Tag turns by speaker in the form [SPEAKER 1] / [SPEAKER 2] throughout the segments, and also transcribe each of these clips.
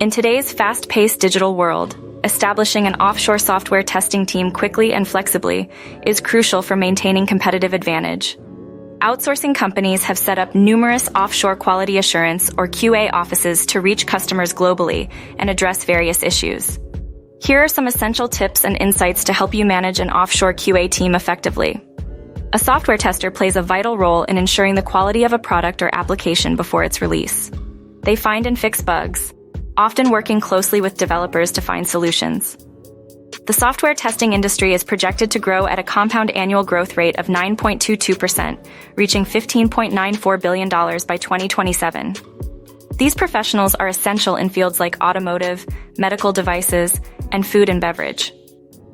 [SPEAKER 1] In today's fast-paced digital world, establishing an offshore software testing team quickly and flexibly is crucial for maintaining competitive advantage. Outsourcing companies have set up numerous offshore quality assurance or QA offices to reach customers globally and address various issues. Here are some essential tips and insights to help you manage an offshore QA team effectively. A software tester plays a vital role in ensuring the quality of a product or application before its release. They find and fix bugs, often working closely with developers to find solutions. The software testing industry is projected to grow at a compound annual growth rate of 9.22%, reaching $15.94 billion by 2027. These professionals are essential in fields like automotive, medical devices, and food and beverage.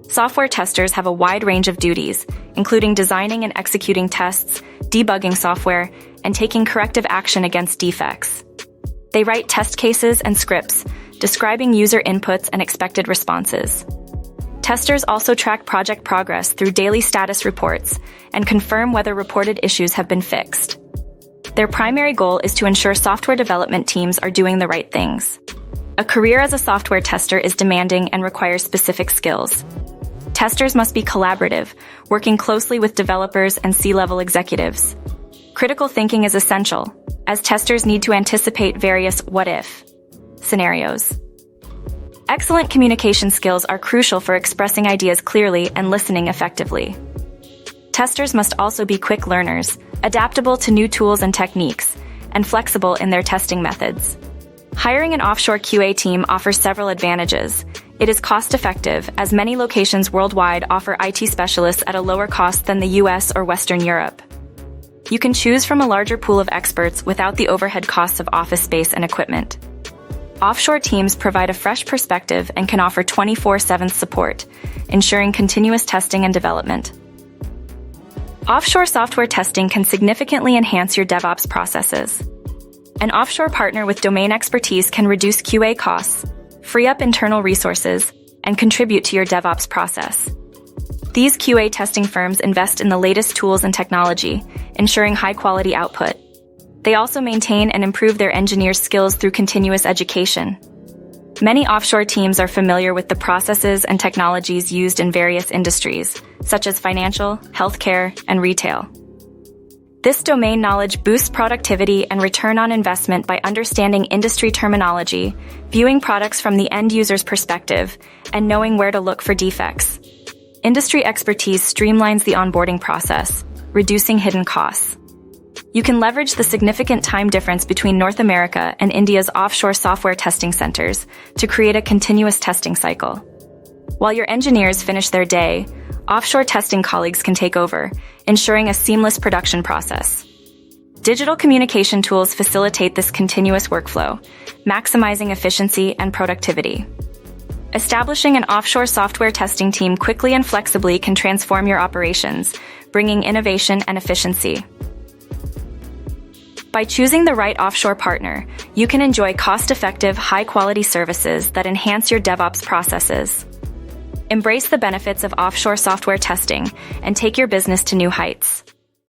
[SPEAKER 1] Software testers have a wide range of duties, including designing and executing tests, debugging software, and taking corrective action against defects. They write test cases and scripts, describing user inputs and expected responses. Testers also track project progress through daily status reports and confirm whether reported issues have been fixed. Their primary goal is to ensure software development teams are doing the right things. A career as a software tester is demanding and requires specific skills. Testers must be collaborative, working closely with developers and C-level executives. Critical thinking is essential, as testers need to anticipate various what-if scenarios. Excellent communication skills are crucial for expressing ideas clearly and listening effectively. Testers must also be quick learners, adaptable to new tools and techniques, and flexible in their testing methods. Hiring an offshore QA team offers several advantages. It is cost-effective, as many locations worldwide offer IT specialists at a lower cost than the US or Western Europe. You can choose from a larger pool of experts without the overhead costs of office space and equipment. Offshore teams provide a fresh perspective and can offer 24/7 support, ensuring continuous testing and development. Offshore software testing can significantly enhance your DevOps processes. An offshore partner with domain expertise can reduce QA costs, free up internal resources, and contribute to your DevOps process. These QA testing firms invest in the latest tools and technology, ensuring high-quality output. They also maintain and improve their engineers' skills through continuous education. Many offshore teams are familiar with the processes and technologies used in various industries, such as financial, healthcare, and retail. This domain knowledge boosts productivity and return on investment by understanding industry terminology, viewing products from the end user's perspective, and knowing where to look for defects. Industry expertise streamlines the onboarding process, reducing hidden costs. You can leverage the significant time difference between North America and India's offshore software testing centers to create a continuous testing cycle. While your engineers finish their day, offshore testing colleagues can take over, ensuring a seamless production process. Digital communication tools facilitate this continuous workflow, maximizing efficiency and productivity. Establishing an offshore software testing team quickly and flexibly can transform your operations, bringing innovation and efficiency. By choosing the right offshore partner, you can enjoy cost-effective, high-quality services that enhance your DevOps processes. Embrace the benefits of offshore software testing and take your business to new heights.